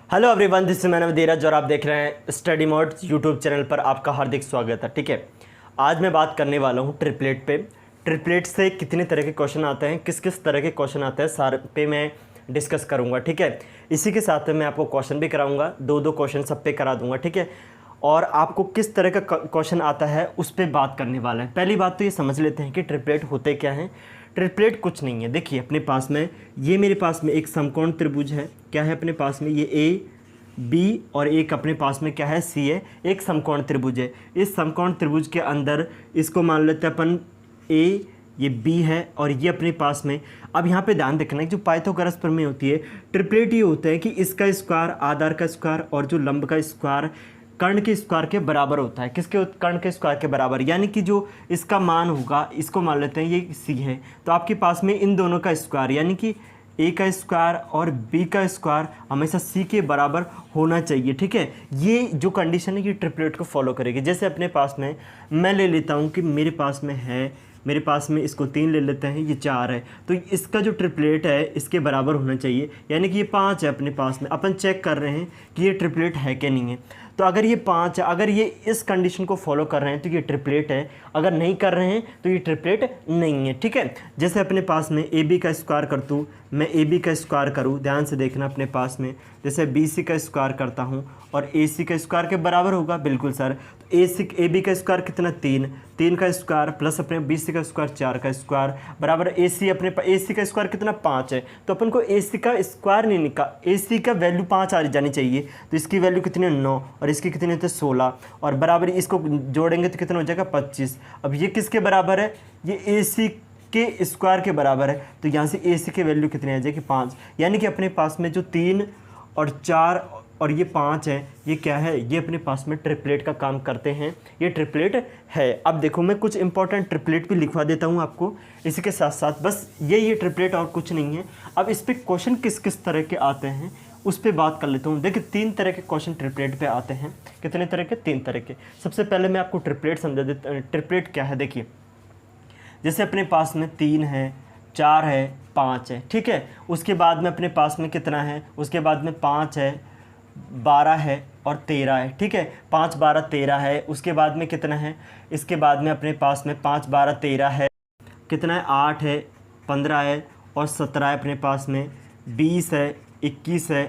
Hello everyone, this is मैंने धीरज और आप देख रहे हैं स्टडी मोड यूट्यूब चैनल पर। आपका हार्दिक स्वागत है। ठीक है, आज मैं बात करने वाला हूँ ट्रिपलेट पे। ट्रिपलेट से कितने तरह के क्वेश्चन आते हैं, किस किस तरह के क्वेश्चन आते हैं, सारे पे मैं डिस्कस करूँगा। ठीक है, इसी के साथ में मैं आपको क्वेश्चन भी कराऊँगा, दो क्वेश्चन सब पे करा दूँगा। ठीक है, और आपको किस तरह का क्वेश्चन आता है उस पर बात करने वाला है। पहली बात तो ये समझ लेते हैं कि ट्रिपलेट होते क्या हैं। ट्रिपलेट कुछ नहीं है। देखिए अपने पास में ये मेरे पास में एक समकोण त्रिभुज है। क्या है अपने पास में? ये ए बी और एक अपने पास में क्या है? सी है। एक समकोण त्रिभुज है। इस समकोण त्रिभुज के अंदर इसको मान लेते हैं अपन ए, ये बी है और ये अपने पास में। अब यहाँ पे ध्यान रखना है जो पाइथागोरस प्रमेय होती है, ट्रिपलेट ये होता है कि इसका स्क्वायर आधार का स्क्वायर और जो लंब का स्क्वायर कर्ण के स्क्वायर के बराबर होता है। किसके? कर्ण के स्क्वायर के बराबर। यानी कि जो इसका मान होगा, इसको मान लेते हैं ये सी है, तो आपके पास में इन दोनों का स्क्वायर यानी कि ए का स्क्वायर और बी का स्क्वायर हमेशा सी के बराबर होना चाहिए। ठीक है, ये जो कंडीशन है ये ट्रिपलेट को फॉलो करेगी। जैसे अपने पास में मैं ले लेता हूँ कि मेरे पास में है, मेरे पास में इसको 3 ले लेते हैं, ये 4 है, तो इसका जो ट्रिपलेट है इसके बराबर होना चाहिए। यानी कि ये 5 है अपने पास में। अपन चेक कर रहे हैं कि ये ट्रिपलेट है कि नहीं है। तो अगर ये 5 है, अगर ये इस कंडीशन को फॉलो कर रहे हैं तो ये ट्रिपलेट है, अगर नहीं कर रहे हैं तो ये ट्रिपलेट नहीं है। ठीक है, जैसे अपने पास में ए बी का स्क्वायर कर दूँ, मैं ए बी का स्क्वायर करूँ, ध्यान से देखना अपने पास में, जैसे बी सी का स्क्वायर करता हूँ और ए सी का स्क्वायर के बराबर होगा। बिल्कुल सर, तो ए बी का स्क्वायर कितना? 3 का स्क्वायर प्लस अपने बी सी का स्क्वायर 4 का स्क्वायर बराबर ए सी। अपने ए सी का स्क्वायर कितना? 5 है, तो अपन को ए सी का स्क्वायर नहीं निकाल, ए सी का वैल्यू 5 आ जानी चाहिए। तो इसकी वैल्यू कितनी है? 9 और इसकी कितनी होती है? 16 और बराबर इसको जोड़ेंगे तो कितना हो जाएगा? 25। अब ये किसके बराबर है? ये ए सी के स्क्वायर के बराबर है, तो यहाँ से ए सी की वैल्यू कितनी आ जाएगी? 5। यानी कि अपने पास में जो 3 और 4 और ये 5 है, ये क्या है? ये अपने पास में ट्रिपलेट का काम करते हैं, ये ट्रिपलेट है। अब देखो मैं कुछ इंपॉर्टेंट ट्रिपलेट भी लिखवा देता हूँ आपको इसी के साथ साथ, बस ये ट्रिपलेट और कुछ नहीं है। अब इस पर क्वेश्चन किस किस तरह के आते हैं उस पर बात कर लेता हूँ। देखिए 3 तरह के क्वेश्चन ट्रिपलेट पे आते हैं। कितने तरह के? 3 तरह के। सबसे पहले मैं आपको ट्रिपलेट समझा देता। ट्रिपलेट क्या है? देखिए जैसे अपने पास में 3 है, 4 है, 5 है। ठीक है, उसके बाद में अपने पास में कितना है? उसके बाद में 5 है, 12 है और 13 है। ठीक है, 5 12 13 है। उसके बाद में कितना है? इसके बाद में अपने पास में 5 12 13 है, कितना है? 8 है, 15 है और 17 है अपने पास में, 20 है, 21 है,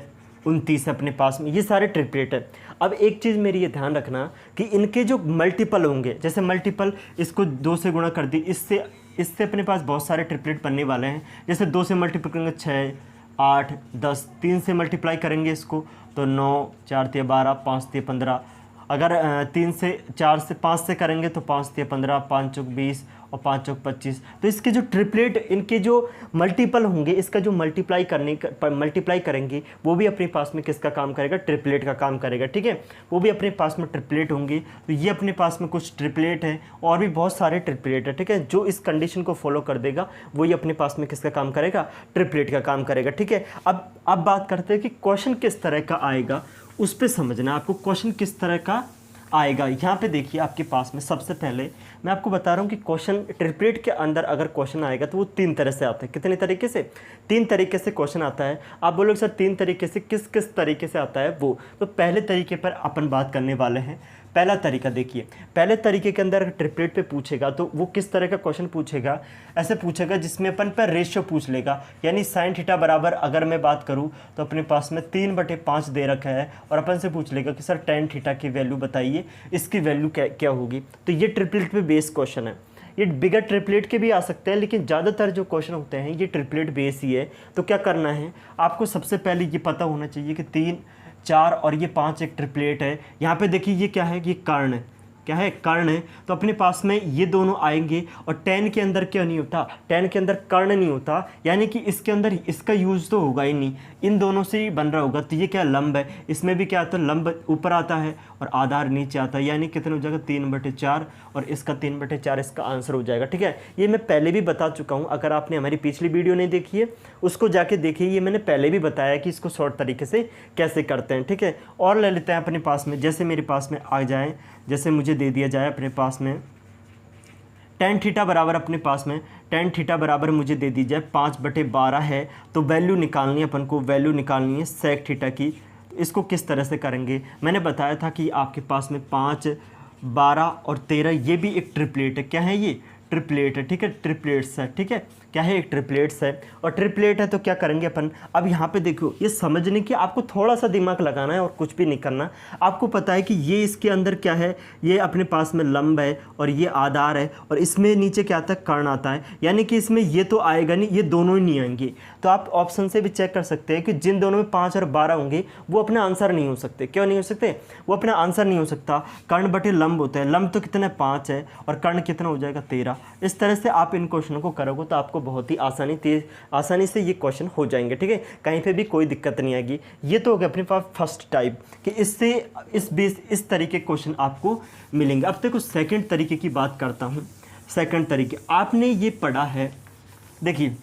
29 है अपने पास में। ये सारे ट्रिपलेट है। अब एक चीज़ मेरी ये ध्यान रखना कि इनके जो मल्टीपल होंगे, जैसे मल्टीपल इसको 2 से गुणा कर दी, इससे अपने पास बहुत सारे ट्रिपलेट बनने वाले हैं। जैसे 2 से मल्टीप्लाई करेंगे 6 8 10, 3 से मल्टीप्लाई करेंगे इसको तो 9, 4 3 12, 5 3 15। अगर 3 से 4 से 5 से करेंगे तो 5 3 15, 5 चौक 20 और 5 चौक 25। तो इसके जो ट्रिपलेट, इनके जो मल्टीपल होंगे, इसका जो मल्टीप्लाई करेंगे वो भी अपने पास में किसका काम करेगा? ट्रिपलेट का काम करेगा। ठीक है, वो भी अपने पास में ट्रिपलेट होंगे। तो ये अपने पास में कुछ ट्रिपलेट है और भी बहुत सारे ट्रिपलेट है। ठीक है, जो इस कंडीशन को फॉलो कर देगा वही अपने पास में किसका काम करेगा? ट्रिपलेट का काम करेगा। ठीक है, अब बात करते हैं कि क्वेश्चन किस तरह का आएगा, उस पर समझना आपको क्वेश्चन किस तरह का आएगा। यहाँ पे देखिए आपके पास में सबसे पहले मैं आपको बता रहा हूँ कि क्वेश्चन ट्रिपलेट के अंदर अगर क्वेश्चन आएगा तो वो 3 तरह से आता है। कितने तरीके से? 3 तरीके से क्वेश्चन आता है। आप बोलोगे सर 3 तरीके से किस किस तरीके से आता है वो? तो पहले तरीके पर अपन बात करने वाले हैं। पहला तरीका देखिए, पहले तरीके के अंदर ट्रिपलेट पे पूछेगा तो वो किस तरह का क्वेश्चन पूछेगा? ऐसे पूछेगा जिसमें अपन पर रेशियो पूछ लेगा। यानी साइन थीटा बराबर अगर मैं बात करूं तो अपने पास में 3/5 दे रखा है और अपन से पूछ लेगा कि सर टेन थीटा की वैल्यू बताइए, इसकी वैल्यू क्या होगी। तो ये ट्रिपलेट पे बेस्ड क्वेश्चन है। ये बिगर ट्रिपलेट के भी आ सकते हैं, लेकिन ज़्यादातर जो क्वेश्चन होते हैं ये ट्रिपलेट बेस ही है। तो क्या करना है आपको? सबसे पहले ये पता होना चाहिए कि 3 4 और ये 5 एक ट्रिपलेट है। यहाँ पे देखिए ये क्या है? ये कर्ण है। क्या है? कर्ण है। तो अपने पास में ये दोनों आएंगे और 10 के अंदर क्या नहीं होता? 10 के अंदर कर्ण नहीं होता, यानी कि इसके अंदर इसका यूज तो होगा ही नहीं, इन दोनों से ही बन रहा होगा। तो ये क्या? लंब है। इसमें भी क्या आता है? लंब ऊपर आता है और आधार नीचे आता है, यानी कितना हो जाएगा? 3/4 और इसका 3/4 इसका आंसर हो जाएगा। ठीक है, ये मैं पहले भी बता चुका हूँ। अगर आपने हमारी पिछली वीडियो नहीं देखी है उसको जाके देखिए, ये मैंने पहले भी बताया कि इसको शॉर्ट तरीके से कैसे करते हैं। ठीक है, और ले लेते हैं अपने पास में, जैसे मेरे पास में आ जाए, जैसे मुझे दे दिया जाए अपने पास में टेन थीटा बराबर, अपने पास में टेन थीटा बराबर मुझे दे दी जाए 5/12 है। तो वैल्यू निकालनी है अपन को, वैल्यू निकालनी है सेक थीटा की। इसको किस तरह से करेंगे, मैंने बताया था कि आपके पास में 5, 12 और 13 ये भी एक ट्रिपलेट है। क्या है ये? ट्रिपलेट है, ठीक है, ट्रिपलेट्स है, ठीक है, क्या है? एक ट्रिपलेट्स है। और ट्रिपलेट है तो क्या करेंगे अपन, अब यहाँ पे देखो, ये समझने की आपको थोड़ा सा दिमाग लगाना है और कुछ भी नहीं करना। आपको पता है कि ये इसके अंदर क्या है, ये अपने पास में लंब है और ये आधार है और इसमें नीचे क्या आता है, कर्ण आता है, यानी कि इसमें ये तो आएगा नहीं, ये दोनों ही नहीं आएंगे। तो आप ऑप्शन से भी चेक कर सकते हैं कि जिन दोनों में 5 और 12 होंगे वो अपना आंसर नहीं हो सकते। क्यों नहीं हो सकते? वो अपना आंसर नहीं हो सकता, कर्ण बटे लंब होता है, लंब तो कितना 5 है और कर्ण कितना हो जाएगा 13। इस तरह से आप इन क्वेश्चनों को करोगे तो आपको बहुत ही आसानी से ये क्वेश्चन हो जाएंगे, ठीक है, कहीं पे भी कोई दिक्कत नहीं आएगी। ये तो हो गया अपने पास फर्स्ट टाइप कि इससे इस तरीके क्वेश्चन आपको मिलेंगे। अब देखो सेकंड तरीके की बात करता हूँ। सेकंड तरीके आपने ये पढ़ा है, देखिए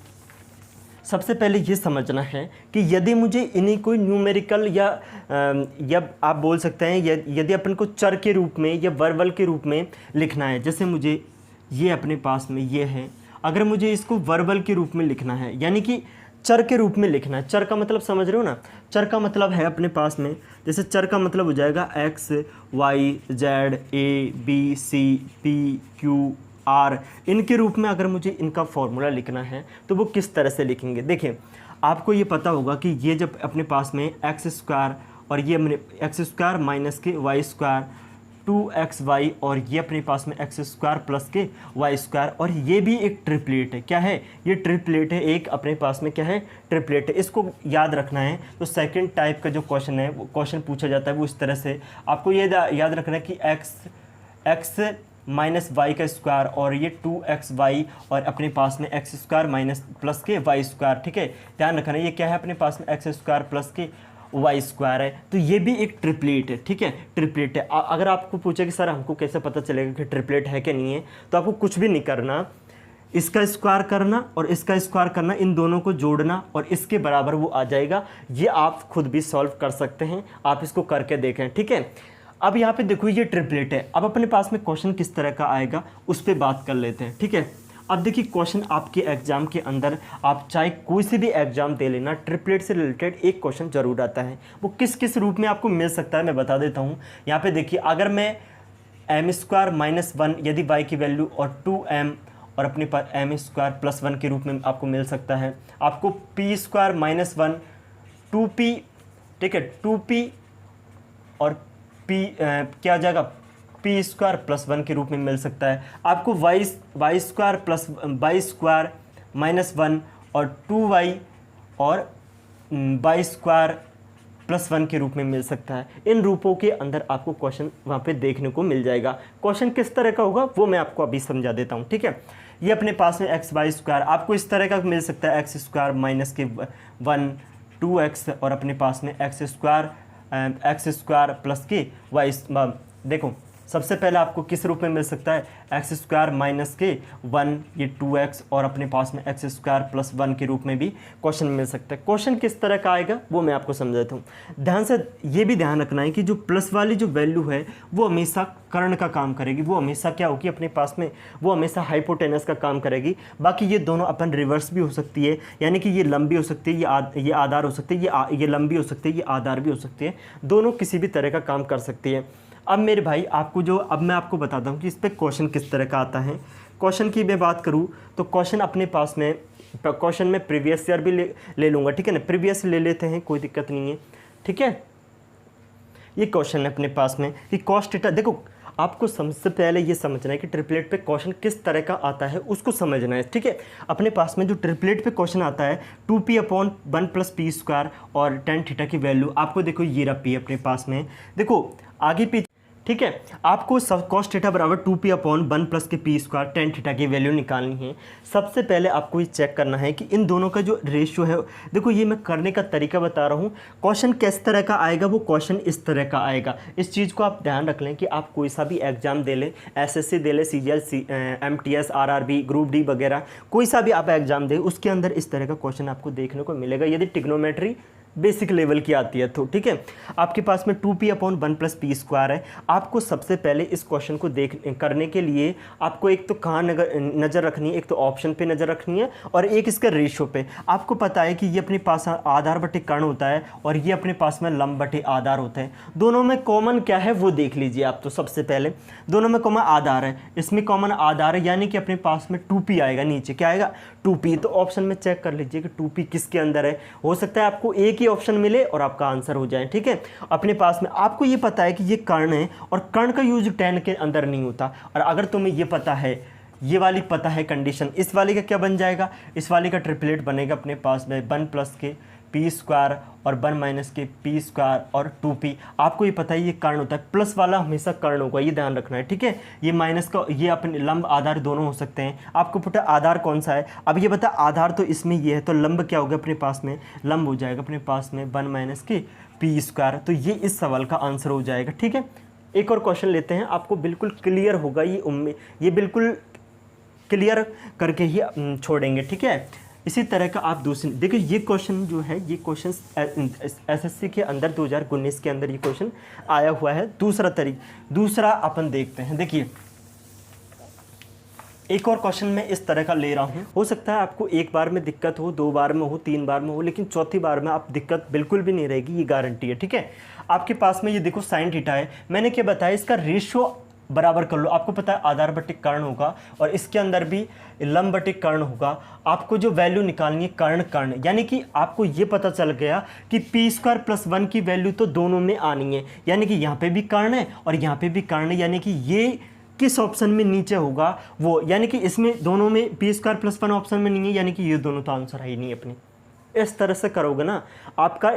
सबसे पहले ये समझना है कि यदि मुझे इन्हीं कोई न्यूमेरिकल या आप बोल सकते हैं यदि अपन को चर के रूप में या वर्बल के रूप में लिखना है, जैसे मुझे ये अपने पास में ये है, अगर मुझे इसको वर्बल के रूप में लिखना है यानी कि चर के रूप में लिखना है, चर का मतलब समझ रहे हो ना, चर का मतलब है अपने पास में, जैसे चर का मतलब हो जाएगा x, y, z, a, b, c, p, q, r, इनके रूप में अगर मुझे इनका फॉर्मूला लिखना है तो वो किस तरह से लिखेंगे। देखिए आपको ये पता होगा कि ये जब अपने पास में एक्स स्क्वायर और ये एक्स स्क्वायर माइनस के वाई स्क्वायर 2xy और ये अपने पास में एक्स स्क्वायर प्लस के वाई स्क्वायर, और ये भी एक ट्रिपलेट है। क्या है? ये ट्रिपलेट है, एक अपने पास में क्या है, ट्रिपलेट है। इसको याद रखना है। तो सेकंड टाइप का जो क्वेश्चन है, वो क्वेश्चन पूछा जाता है वो इस तरह से आपको ये याद रखना है कि एक्स माइनस वाई का स्क्वायर और ये 2xy और अपने पास में एक्स स्क्वायर माइनस प्लस के वाई स्क्वायर, ठीक है, ध्यान रखना है। ये क्या है अपने पास में एक्स स्क्वायर प्लस के वाई स्क्वायर है, तो ये भी एक ट्रिपलेट है, ठीक है, ट्रिपलेट है। अगर आपको पूछे कि सर हमको कैसे पता चलेगा कि ट्रिपलेट है कि नहीं है, तो आपको कुछ भी नहीं करना, इसका स्क्वायर करना और इसका स्क्वायर करना, इन दोनों को जोड़ना और इसके बराबर वो आ जाएगा। ये आप खुद भी सॉल्व कर सकते हैं, आप इसको करके देखें, ठीक है। अब यहाँ पे देखो ये ट्रिपलेट है। अब अपने पास में क्वेश्चन किस तरह का आएगा उस पर बात कर लेते हैं, ठीक है। अब देखिए क्वेश्चन आपके एग्जाम के अंदर, आप चाहे कोई से भी एग्जाम दे लेना, ट्रिपलेट से रिलेटेड एक क्वेश्चन जरूर आता है। वो किस किस रूप में आपको मिल सकता है मैं बता देता हूँ। यहाँ पे देखिए, अगर मैं एम स्क्वायर माइनस 1 यदि वाई की वैल्यू और 2m और अपने पास एम स्क्वायर प्लस 1 के रूप में आपको मिल सकता है। आपको पी स्क्वायर माइनस 1 2p, ठीक है, 2p और p क्या आ जाएगा, पी स्क्वायर प्लस 1 के रूप में मिल सकता है। आपको y square plus y square minus 1 और 2y और वाई स्क्वायर प्लस 1 के रूप में मिल सकता है। इन रूपों के अंदर आपको क्वेश्चन वहाँ पे देखने को मिल जाएगा। क्वेश्चन किस तरह का होगा वो मैं आपको अभी समझा देता हूँ, ठीक है। ये अपने पास में एक्स वाई स्क्वायर आपको इस तरह का मिल सकता है, एक्स स्क्वायर माइनस के 1 2x और अपने पास में एक्स स्क्वायर प्लस के वाई। देखो सबसे पहले आपको किस रूप में मिल सकता है, एक्स स्क्वायर माइनस के 1 ये 2x और अपने पास में एक्स स्क्वायर प्लस 1 के रूप में भी क्वेश्चन मिल सकता है। क्वेश्चन किस तरह का आएगा वो मैं आपको समझाता हूँ। ध्यान से ये भी ध्यान रखना है कि जो प्लस वाली जो वैल्यू है वो हमेशा कर्ण का काम करेगी, वो हमेशा क्या होगी अपने पास में, वो हमेशा हाइपोटेनस का काम करेगी। बाकी ये दोनों अपन रिवर्स भी हो सकती है, यानी कि ये लंबी हो सकती है, ये आधार हो सकती है, ये लंबी हो सकती है, ये आधार भी हो सकती है, दोनों किसी भी तरह का काम कर सकती है। अब मेरे भाई अब मैं आपको बताता हूँ कि इस पर क्वेश्चन किस तरह का आता है। क्वेश्चन की मैं बात करूँ तो क्वेश्चन अपने पास में, क्वेश्चन में प्रीवियस ईयर भी ले लूँगा, ठीक है ना, प्रीवियस ले लेते हैं, कोई दिक्कत नहीं है, ठीक है। ये क्वेश्चन है अपने पास में कि कॉस थीटा। देखो आपको सबसे पहले ये समझना है कि ट्रिपलेट पे क्वेश्चन किस तरह का आता है उसको समझना है, ठीक है। अपने पास में जो ट्रिपलेट पे क्वेश्चन आता है 2p/1 + p स्क्वायर और tan थीटा की वैल्यू आपको देखो ये रहा p अपने पास में, देखो आगे पीछे, ठीक है। आपको कॉस थीटा बराबर 2p/1 + के p स्क्वायर tan थीटा की वैल्यू निकालनी है। सबसे पहले आपको ये चेक करना है कि इन दोनों का जो रेशियो है, देखो ये मैं करने का तरीका बता रहा हूँ। क्वेश्चन किस तरह का आएगा वो क्वेश्चन इस तरह का आएगा। इस चीज़ को आप ध्यान रख लें कि आप कोई सा भी एग्जाम दे लें, SSC दे लें, CGL MTS RRB group D वगैरह, कोई सा भी आप एग्जाम दें, उसके अंदर इस तरह का क्वेश्चन आपको देखने को मिलेगा। यदि ट्रिग्नोमेट्री बेसिक लेवल की आती है। तो ठीक है, आपके पास में 2p/1 + p² है। आपको सबसे पहले इस क्वेश्चन को करने के लिए आपको एक तो कहाँ नज़र रखनी है, एक तो ऑप्शन पे नज़र रखनी है और एक इसका रेशियो पे। आपको पता है कि ये अपने पास आधार बटे कर्ण होता है और ये अपने पास में लंब बटे आधार होता है। दोनों में कॉमन क्या है वो देख लीजिए आप। तो सबसे पहले दोनों में कॉमन आधार है, इसमें कॉमन आधार है, यानी कि अपने पास में 2p आएगा, नीचे क्या आएगा 2p। तो ऑप्शन में चेक कर लीजिए कि 2p किसके अंदर है। हो सकता है आपको एक ही ऑप्शन मिले और आपका आंसर हो जाए। ठीक है, अपने पास में आपको ये पता है कि ये कर्ण है और कर्ण का यूज 10 के अंदर नहीं होता। और अगर तुम्हें ये पता है, ये वाली पता है कंडीशन, इस वाली का क्या बन जाएगा, इस वाली का ट्रिपलेट बनेगा अपने पास में 1 + के p² और 1 - के p² और 2p। आपको ये पता है ये कर्ण होता है, प्लस वाला हमेशा कर्ण होगा, ये ध्यान रखना है। ठीक है, ये माइनस का ये अपने लंब आधार दोनों हो सकते हैं। आपको पता आधार कौन सा है, अब ये बता आधार तो इसमें ये है, तो लंब क्या होगा अपने पास में, लंब हो जाएगा अपने पास में 1 - के p²। तो ये इस सवाल का आंसर हो जाएगा। ठीक है, एक और क्वेश्चन लेते हैं, आपको बिल्कुल क्लियर होगा ये बिल्कुल क्लियर करके ही छोड़ेंगे। ठीक है, इसी तरह का आप दूसरी देखिए, ये क्वेश्चन जो है, ये क्वेश्चन एसएससी के अंदर 2019 के अंदर ये क्वेश्चन आया हुआ है। दूसरा अपन देखते हैं। देखिए, एक और क्वेश्चन मैं इस तरह का ले रहा हूँ। हो सकता है आपको एक बार में दिक्कत हो, 2 बार में हो, 3 बार में हो, लेकिन चौथी बार में आप दिक्कत बिल्कुल भी नहीं रहेगी, ये गारंटी है। ठीक है, आपके पास में ये देखो sin थीटा है, मैंने क्या बताया, इसका रेशियो बराबर कर लो। आपको पता है आधार बटे कर्ण होगा और इसके अंदर भी लंब बटे कर्ण होगा। आपको जो वैल्यू निकालनी है कर्ण, यानी कि आपको ये पता चल गया कि p² + 1 की वैल्यू तो दोनों में आनी है, यानी कि यहाँ पे भी कर्ण है और यहाँ पे भी कर्ण है, यानी कि ये किस ऑप्शन में नीचे होगा वो, यानी कि इसमें दोनों में p² + 1 ऑप्शन में नहीं है, यानी कि ये दोनों तो आंसर है ही नहीं अपनी। इस तरह से करोगे ना, आपका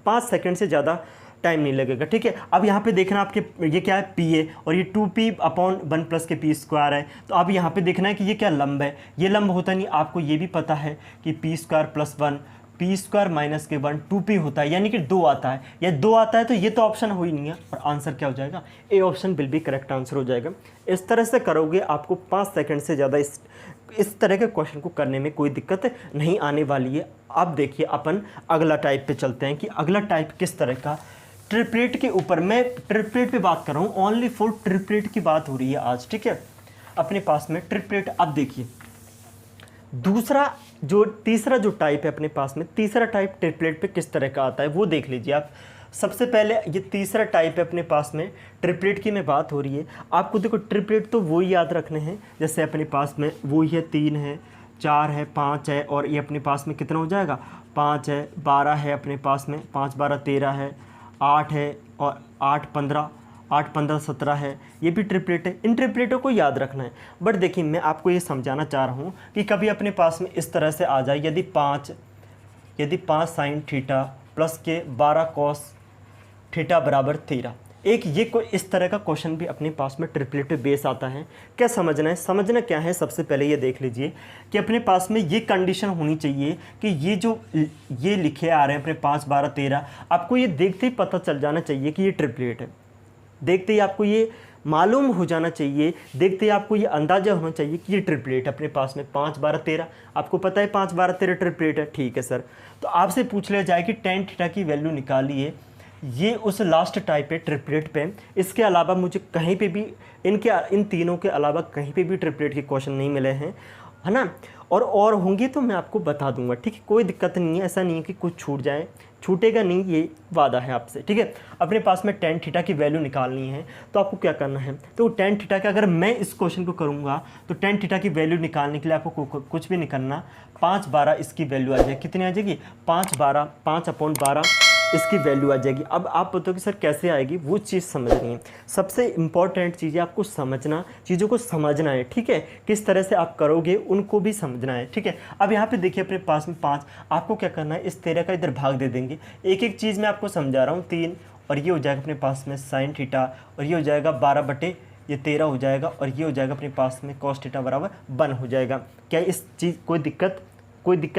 5 सेकंड से ज़्यादा टाइम नहीं लगेगा। ठीक है, अब यहाँ पे देखना आपके ये क्या है, p है और ये 2p/1 + के p² है। तो अब यहाँ पे देखना है कि ये क्या लंब है, ये लंब होता नहीं। आपको ये भी पता है कि p² + 1 p² - के 1 2p होता है, यानी कि 2 आता है, या 2 आता है तो ये तो ऑप्शन हो ही नहीं है और आंसर क्या हो जाएगा, A option will be correct answer हो जाएगा। इस तरह से करोगे आपको 5 सेकंड से ज़्यादा इस तरह के क्वेश्चन को करने में कोई दिक्कत नहीं आने वाली है। अब देखिए अपन अगला टाइप पे चलते हैं कि अगला टाइप किस तरह का, ट्रिपलेट के ऊपर। मैं ट्रिपलेट पे बात कर रहा हूँ, ओनली फॉर ट्रिपलेट की बात हो रही है आज। ठीक है, अपने पास में ट्रिपलेट। अब देखिए तीसरा जो टाइप है अपने पास में, तीसरा टाइप ट्रिपलेट पे किस तरह का आता है वो देख लीजिए आप। सबसे पहले ये तीसरा टाइप है अपने पास में, ट्रिपलेट की में बात हो रही है। आपको देखो ट्रिपलेट तो वही याद रखने हैं जैसे अपने पास में वही है, 3 है, 4 है, 5 है और ये अपने पास में कितना हो जाएगा, 5 है, 12 है अपने पास में, 5 12 13 है, 8 है और 8 15 17 है, ये भी ट्रिपलेट है। इन ट्रिपलेटों को याद रखना है। बट देखिए मैं आपको ये समझाना चाह रहा हूँ कि कभी अपने पास में इस तरह से आ जाए, यदि 5 sin थीटा + के 12 cos थीटा = 13, एक ये कोई इस तरह का क्वेश्चन भी अपने पास में ट्रिपलेट पे बेस आता है। क्या समझना है, समझना क्या है, सबसे पहले ये देख लीजिए कि अपने पास में ये कंडीशन होनी चाहिए कि ये लिखे आ रहे हैं अपने 5 12 13, आपको ये देखते ही पता चल जाना चाहिए कि ये ट्रिपलेट है। देखते ही आपको ये मालूम हो जाना चाहिए, देखते ही आपको ये अंदाज़ा होना चाहिए कि ये ट्रिपलेट अपने पास में 5 12 13। आपको पता है 5 12 13 ट्रिपलेट है, ठीक है सर। तो आपसे पूछ लिया जाए कि tan थीटा की वैल्यू निकालिए, ये उस लास्ट टाइप है ट्रिपलेट पे। इसके अलावा मुझे कहीं पे भी इन तीनों के अलावा कहीं पे भी ट्रिपलेट के क्वेश्चन नहीं मिले हैं, है ना। और होंगे तो मैं आपको बता दूंगा, ठीक है, कोई दिक्कत नहीं है। ऐसा नहीं है कि कुछ छूट जाए, छूटेगा नहीं, ये वादा है आपसे, ठीक है। अपने पास में tan थीटा की वैल्यू निकालनी है तो आपको क्या करना है, तो tan थीटा का अगर मैं इस क्वेश्चन को करूँगा तो tan थीटा की वैल्यू निकालने के लिए आपको कुछ भी नहीं करना, 5 12 इसकी वैल्यू आ जाएगी। कितनी आ जाएगी, 5/12 इसकी वैल्यू आ जाएगी। अब आप बताओ कि सर कैसे आएगी, वो चीज़ समझनी है। सबसे इम्पॉर्टेंट चीज़ है आपको समझना, चीज़ों को समझना है, ठीक है। किस तरह से आप करोगे उनको भी समझना है, ठीक है। अब यहाँ पे देखिए अपने पास में 5, आपको क्या करना है, इस 13 का इधर भाग दे देंगे। एक एक चीज़ मैं आपको समझा रहा हूँ। 3 और ये हो जाएगा अपने पास में sin थीटा, और ये हो जाएगा 12/13 हो जाएगा, और ये हो जाएगा अपने पास में cos थीटा = 1 हो जाएगा। क्या इस चीज़ कोई दिक्कत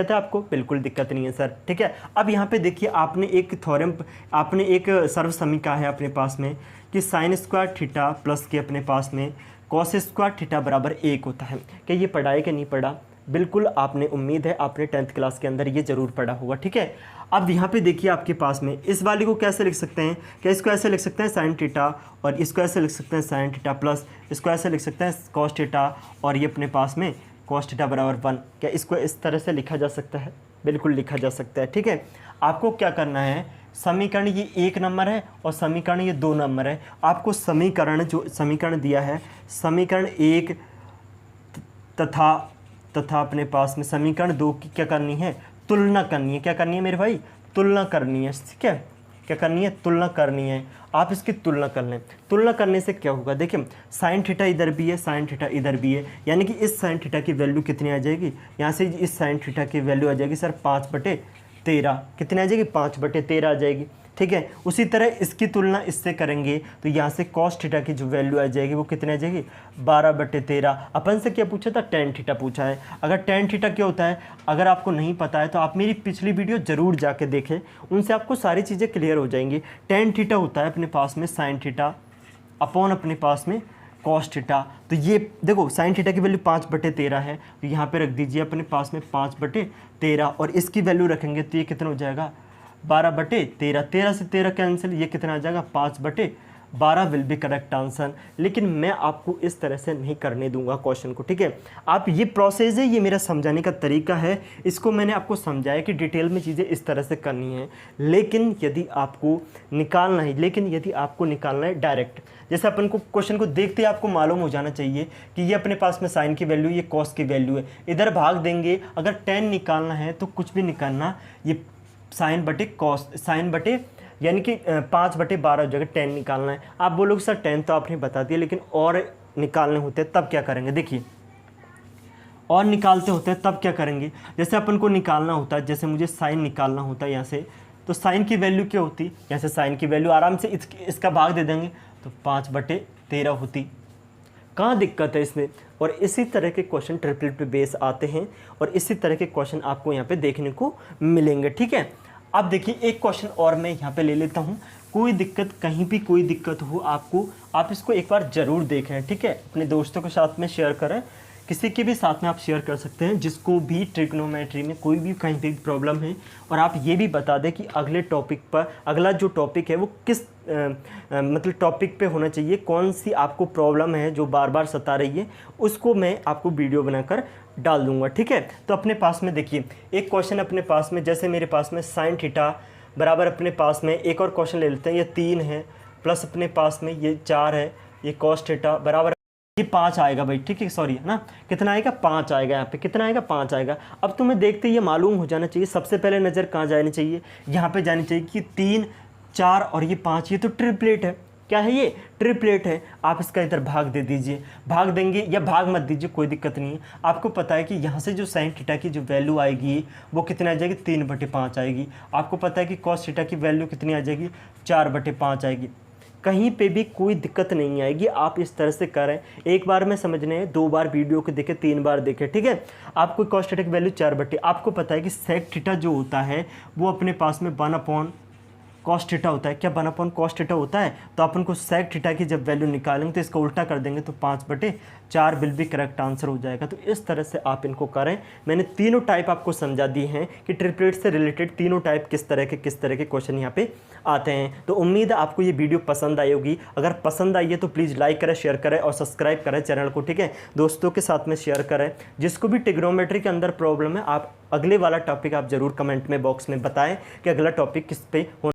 है आपको? बिल्कुल दिक्कत नहीं है सर, ठीक है। अब यहाँ पे देखिए आपने एक सर्व समीकरण है अपने पास में कि sin² थीटा प्लस के अपने पास में cos² थीटा = 1 होता है। क्या ये पढ़ा है कि नहीं पढ़ा? बिल्कुल आपने, उम्मीद है आपने 10th क्लास के अंदर ये ज़रूर पढ़ा होगा, ठीक है। अब यहाँ पे देखिए आपके पास में इस वाले को कैसे लिख सकते हैं, क्या इसको ऐसे लिख सकते हैं साइन थीटा, और इसको ऐसे लिख सकते हैं साइन थीटा प्लस इसको ऐसे लिख सकते हैं कॉस थीटा, और ये अपने पास में कॉस थीटा बराबर 1। क्या इसको इस तरह से लिखा जा सकता है? बिल्कुल लिखा जा सकता है, ठीक है। आपको क्या करना है, समीकरण ये 1 नंबर है और समीकरण ये 2 नंबर है। आपको समीकरण, जो समीकरण दिया है, समीकरण 1 तथा अपने पास में समीकरण 2 की क्या करनी है, तुलना करनी है। क्या करनी है मेरे भाई? तुलना करनी है, ठीक है। क्या करनी है? तुलना करनी है। आप इसकी तुलना कर लें। तुलना करने से क्या होगा, देखिए साइन थीटा इधर भी है, साइन थीटा इधर भी है, यानी कि इस साइन थीटा की वैल्यू कितनी आ जाएगी, यहाँ से इस साइन थीटा की वैल्यू आ जाएगी सर 5/13। कितनी आ जाएगी? 5/13 आ जाएगी, ठीक है। उसी तरह इसकी तुलना इससे करेंगे तो यहाँ से कॉस थीटा की जो वैल्यू आ जाएगी वो कितनी आ जाएगी? 12/13। अपन से क्या पूछा था? टेन थीटा पूछा है। अगर टेन थीटा क्या होता है, अगर आपको नहीं पता है तो आप मेरी पिछली वीडियो ज़रूर जाके देखें, उनसे आपको सारी चीज़ें क्लियर हो जाएंगी। टेन थीटा होता है अपने पास में साइन थीटा अपॉन अपने पास में कॉस थीटा। तो ये देखो साइन थीटा की वैल्यू 5/13 है, तो यहाँ पे रख दीजिए अपने पास में 5/13, और इसकी वैल्यू रखेंगे तो ये कितना हो जाएगा? 12/13। 13 से 13 कैंसिल, ये कितना आ जाएगा? 5/12 विल बी करेक्ट आंसर। लेकिन मैं आपको इस तरह से नहीं करने दूंगा क्वेश्चन को, ठीक है। आप, ये प्रोसेस है, ये मेरा समझाने का तरीका है, इसको मैंने आपको समझाया कि डिटेल में चीज़ें इस तरह से करनी है। लेकिन यदि आपको निकालना है डायरेक्ट, जैसे अपन को क्वेश्चन को देखते ही आपको मालूम हो जाना चाहिए कि ये अपने पास में साइन की वैल्यू, ये कॉस की वैल्यू है, इधर भाग देंगे। अगर 10 निकालना है तो कुछ भी निकालना, ये साइन बटे कॉस, साइन बटे यानी कि 5/12 हो जाएगा। 10 निकालना है। आप बोलोगे सर 10 तो आपने बता दिया, लेकिन और निकालने होते हैं तब क्या करेंगे? देखिए और निकालते होते हैं तब क्या करेंगे, जैसे अपन को निकालना होता है, जैसे मुझे साइन निकालना होता है यहाँ से, तो साइन की वैल्यू क्या होती? यहाँ से साइन की वैल्यू आराम से इसका भाग दे देंगे तो 5/13 होती। कहाँ दिक्कत है इसमें? और इसी तरह के क्वेश्चन ट्रिपलेट पे बेस आते हैं, और इसी तरह के क्वेश्चन आपको यहाँ पे देखने को मिलेंगे, ठीक है। अब देखिए एक क्वेश्चन और मैं यहाँ पे ले लेता हूँ। कोई दिक्कत, कहीं भी कोई दिक्कत हो आपको, आप इसको एक बार ज़रूर देखें, ठीक है। अपने दोस्तों के साथ में शेयर करें, किसी के भी साथ में आप शेयर कर सकते हैं जिसको भी ट्रिग्नोमेट्री में कोई भी कहीं भी प्रॉब्लम है। और आप ये भी बता दें कि अगले टॉपिक पर, अगला जो टॉपिक है वो किस मतलब टॉपिक पे होना चाहिए, कौन सी आपको प्रॉब्लम है जो बार बार सता रही है, उसको मैं आपको वीडियो बनाकर डाल दूंगा, ठीक है। तो अपने पास में देखिए एक क्वेश्चन अपने पास में, जैसे मेरे पास में साइन थीटा बराबर अपने पास में, एक और क्वेश्चन ले लेते हैं, ये 3 है प्लस अपने पास में ये 4 है, ये कॉस थीटा बराबर ये 5 आएगा भाई, ठीक है, सॉरी है ना, कितना आएगा? 5 आएगा। यहाँ पे कितना आएगा? 5 आएगा। अब तुम्हें देखते ये मालूम हो जाना चाहिए, सबसे पहले नज़र कहाँ जानी चाहिए? यहाँ पे जानी चाहिए कि 3, 4 और ये 5, ये तो ट्रिपलेट है। क्या है? ये ट्रिपलेट है। आप इसका इधर भाग दे दीजिए, भाग देंगे या भाग मत दीजिए, कोई दिक्कत नहीं है। आपको पता है कि यहाँ से जो साइन थीटा की जो वैल्यू आएगी वो कितनी आ जाएगी? 3/5 आएगी। आपको पता है कि कॉस थीटा की वैल्यू कितनी आ जाएगी? 4/5 आएगी। कहीं पे भी कोई दिक्कत नहीं आएगी। आप इस तरह से करें, एक बार में समझने हैं, 2 बार वीडियो को देखें, 3 बार देखें, ठीक है। आपको कॉस थीटा की वैल्यू 4/, आपको पता है कि सेक थीटा जो होता है वो अपने पास में 1/cos थीटा होता है। क्या 1/cos थीटा होता है? तो अपन को सेक थीटा की जब वैल्यू निकालेंगे तो इसका उल्टा कर देंगे तो 5/4 विल भी करेक्ट आंसर हो जाएगा। तो इस तरह से आप इनको करें। मैंने तीनों टाइप आपको समझा दी हैं कि ट्रिपलेट से रिलेटेड तीनों टाइप किस तरह के क्वेश्चन यहाँ पे आते हैं। तो उम्मीद है आपको ये वीडियो पसंद आई होगी। अगर पसंद आई है तो प्लीज़ लाइक करें, शेयर करें और सब्सक्राइब करें चैनल को, ठीक है। दोस्तों के साथ में शेयर करें। जिसको भी ट्रिग्नोमेट्री के अंदर प्रॉब्लम है, आप अगले वाला टॉपिक आप ज़रूर कमेंट में बॉक्स में बताएं कि अगला टॉपिक किस पे हो।